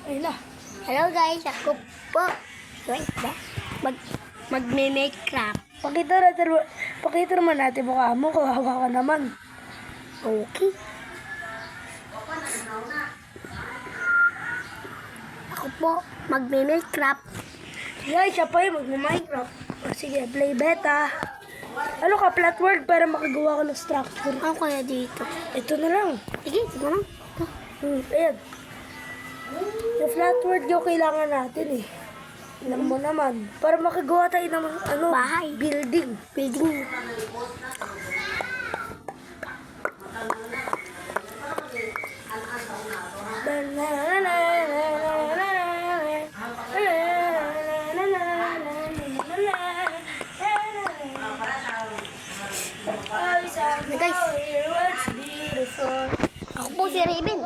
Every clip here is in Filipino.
Ayun na. Hello guys, ako po. Wait ba? Magme-make craft. Pakita naman natin mukha mo. Kawawa ka naman. Okay. Ako po, magme-make craft. Guys, siya pa yung mag-Minecraft. Sige, play beta. Ano ka, flat world para makagawa ka ng structure. Ano kaya dito? Ito na lang. Sige, ito na lang. Ayan. Yung flat world yung kailangan natin eh. Alam mo naman. Para makagawa tayo ng Bahay. building. Guys, ako po si Raven.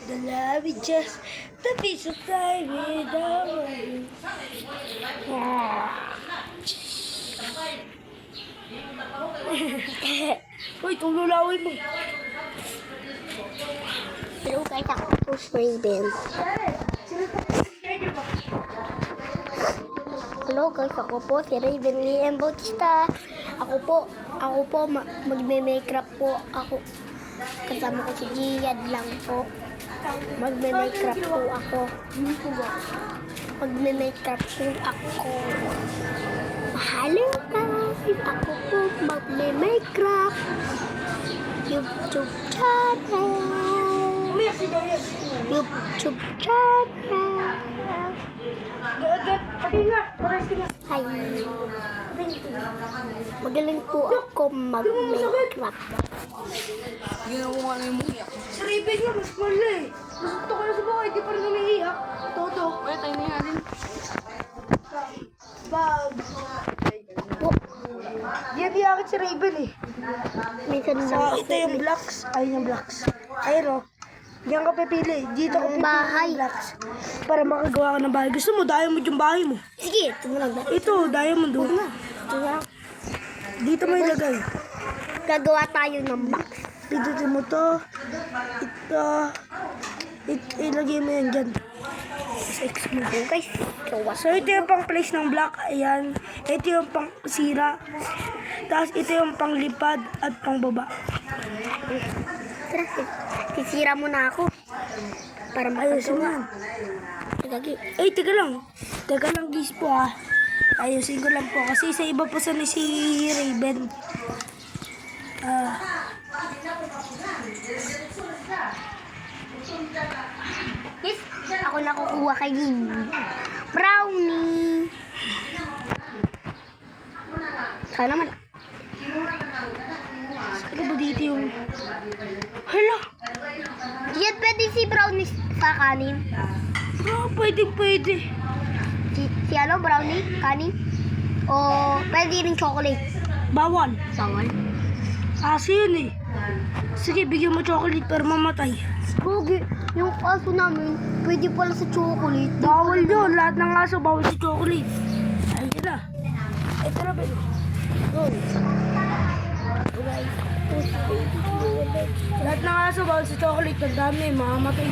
The love is just the piece of time without worry. Uy, tululawin mo. Hello guys, ako po si Raven. Hello guys, ako po si Raven Liam Bautista. Ako po magme-makeup po ako. Kasama ko si Giad lang po. Magme-makeup po ako. Magme-makeup po ako. Hello guys, ako po magme-makeup. YouTube channel. YouTube channel. Hi. Magaling po ako mag-makeup. Ginawa na yung umiyak. Si Raven nga, mas mali eh. Gusto ko na sa buhay, di pa rin umiiyak. Toto. Wala tayo na yan. Bag. Yan iakit si Raven eh. Minsan So, lang ito yung blocks. Ayun yung blocks. Ayun o. Diyan ka pipili. Dito ka pipili bahay. ng blocks. Para makagawa ka ng bahay. Gusto mo, diamond yung bahay mo. Sige, ito mo lang. Ito, diamond o. Ito lang. Dito mo ilagay. Gagawa tayo ng box. Pindutin mo to. Ito. Ilagay mo yan dyan. X mo. Guys, So, ito yung pang place ng block. Ayan. Ito yung pang sira. Tapos, ito yung pang lipad at pang baba. tara, sisira mo na ako. Para Ayusin mo. makagawa. Ay, teka lang. Teka lang, guys po ah. Ayusin ko lang po. Kasi sa iba po sa ni si Raven. Yes, ako na kukuha kay Brownie. Sana man. Ano ba dito yung... Hala! Yan pwede si Brownie sa kanin. Pwede. Si ano, Brownie? Kanin? O pwede rin chocolate? Bawal. Bawal. Aso yun eh. Sige, bigyan mo chocolate para mamatay. Pogi, yung aso namin, pwede pala sa chocolate. Bawal yun. Lahat ng aso bawal sa chocolate. Ayun na. Ito na ba? Lahat ng aso bawal sa chocolate. Ang dami, mamamatay.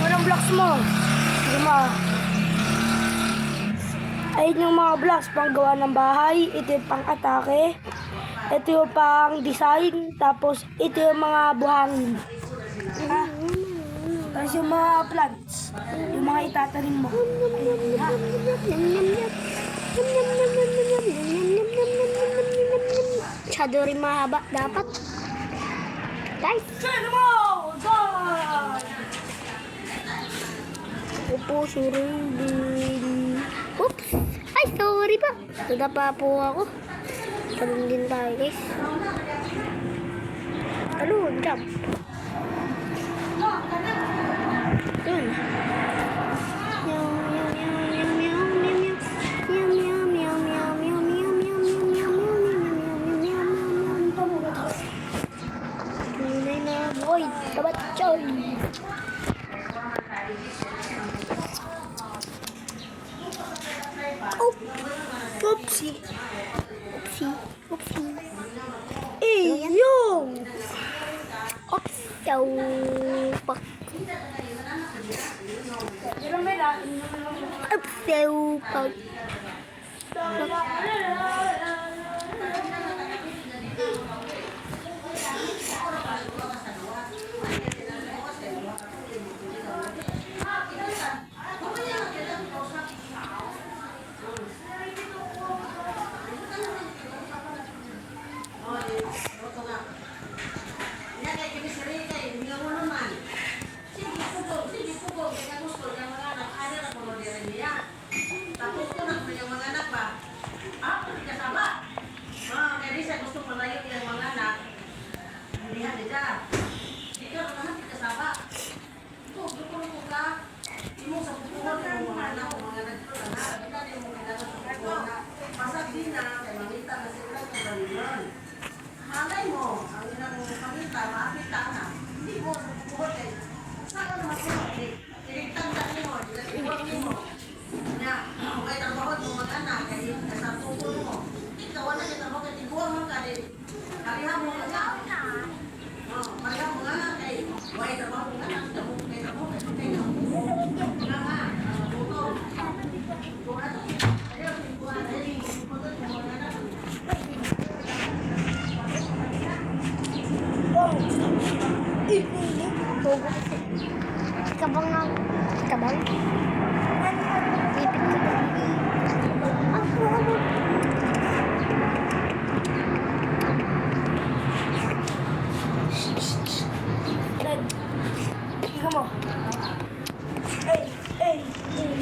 Anong blocks mo? Sige mo. Ayun yung mga blocks pang gawa ng bahay. Ito yung pang atake. Ito yung pang design. Tapos ito yung mga buhangin. Ha? Tapos yung mga plants. Yung mga itatanim mo. Ayun, ha? Masyado rin mahaba dapat. Guys, Sino mo? Gone! ako po si Raven. Oops! Ay, sorry pa. Nadapa po ako. Talon din tayo, guys. Talon, jump. Yun. Oy, kabatchoy. Oopsie. Oopsie. Oopsie. Yung. Opsaw. Pak. Opsaw. Pak. Malay mo, ang inang pamita, maapita na. Hindi mo sa pupuhot eh. Saan naman sila? Tinigtanda mo, tinigtanda mo. Na, okay, trabaho mo mga anak, kaya sa tukol mo. Ikaw, wala ka trabaho, kaya tiguang mo ka din. Kalihan mo nga nga. Kalihan mo nga nga, kaya okay, trabaho mo nga nga. Trabaho mo kaya trabaho, kaya trabaho mo. Nga nga, buto. Kung ano, ayaw, kung ano, Kabang nga. Kabang? Ipit ka ba? Ako, ano? Red. Ika mo. Hey, hey, hey.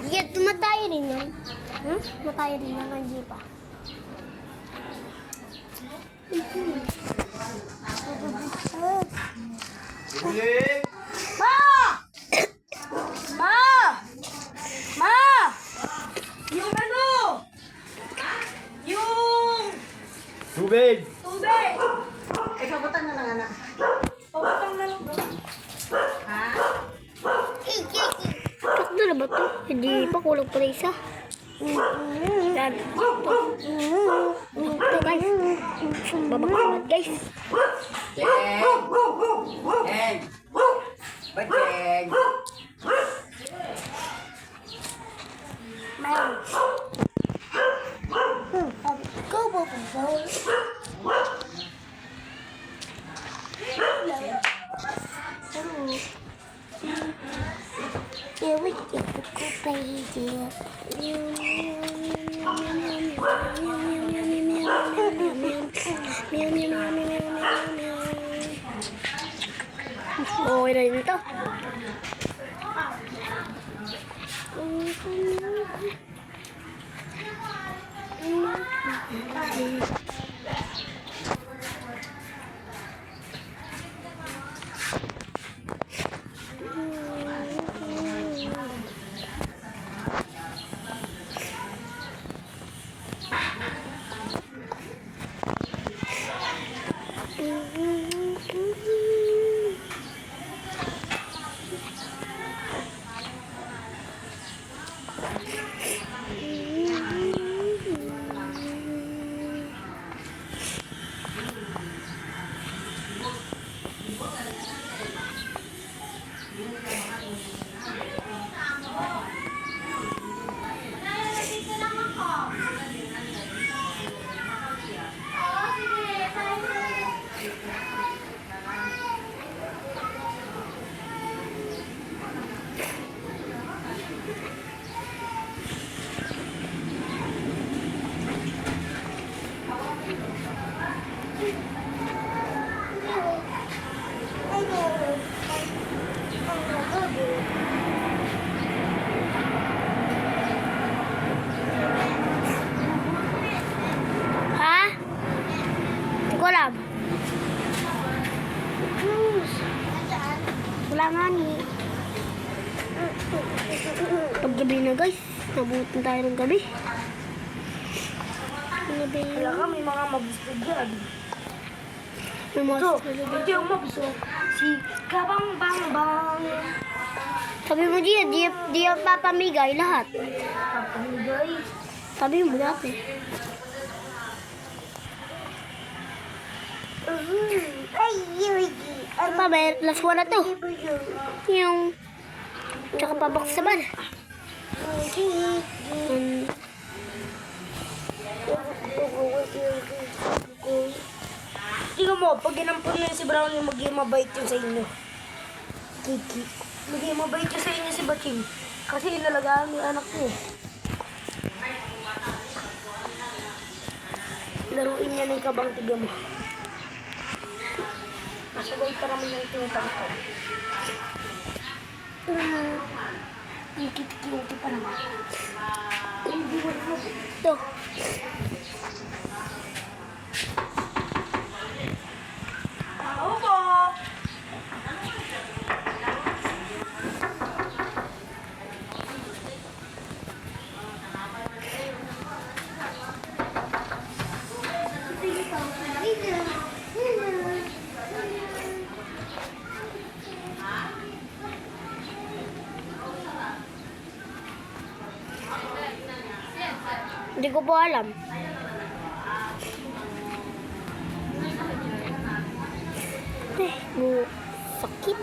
Iya, tumatay rin yan. Hmm? Tumatay rin yan ang jeep ah. Ma! Ma! Ma! Yung ano? Yung Tubig! tubig! ikaw, butan na lang anak. Pagkatang na lang. Ha? Takdo na ba ito? Hindi pa, kulang pa na isa. Yan. Ito guys. Babak guys. Jeng! Jeng! Ba't Jeng? Meron. Go, go, go. Here we get the cool baby. Okay na yun ito. Ha? Hindi ko alam. Wala nga ni. Paggabi na guys. Nabutan tayo ng gabi. Gabi. Wala ka, may mga mabusto dyan. May mga Ito, susunod. ito yung mabusto. Si Kabang Bang Bang. Sabi mo di yung papamigay lahat. Papamigay. Sabi mo dati. Ano pa ba? Last one na to. Yung... Tsaka pabaksaban. Tingnan mo, pag ginampun mo yun si Brownie, magiging mabait yun sa inyo. Kiki. Magiging mabait yun sa inyo si Baching. Kasi inalagaan yung anak niya. Laruin niya ng kabang tiga mo. Masagay pa naman yung tinatangkad. Yung kiki pa naman. Ito. Ako po! Hindi ko po alam. Sakit.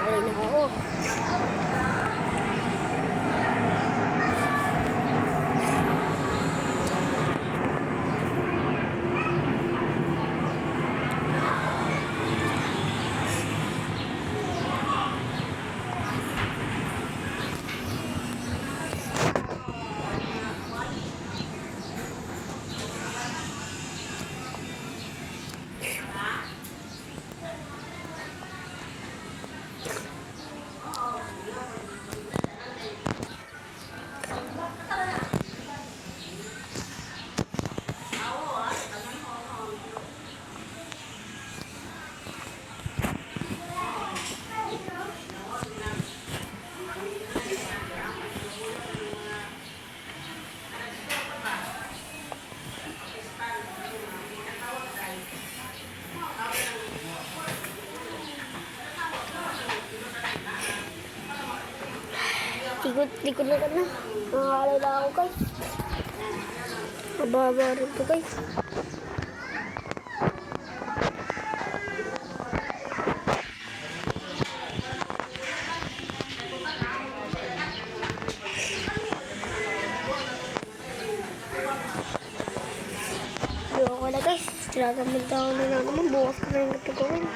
Alay na ako. Likod na ka na. Nangangalay na ako, guys. Mababa rin to, guys. Ayoko na, guys. Tinagamit ako na naman. Bukas ko na yung gagawin.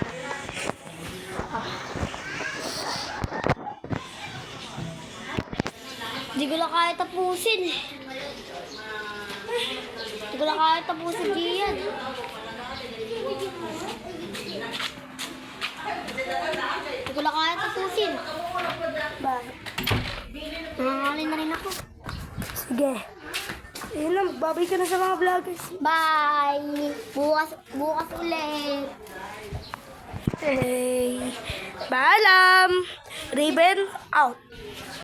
Hindi ko na kaya tapusin. Hindi ko na kaya tapusin diyan. Hindi ko na kaya tapusin. Bakit? Nangangalay na rin ako. Sige. Ayun na, magbabay ka na sa mga vloggers. Bye! Bukas ulit. Hey. Paalam! Raven, out.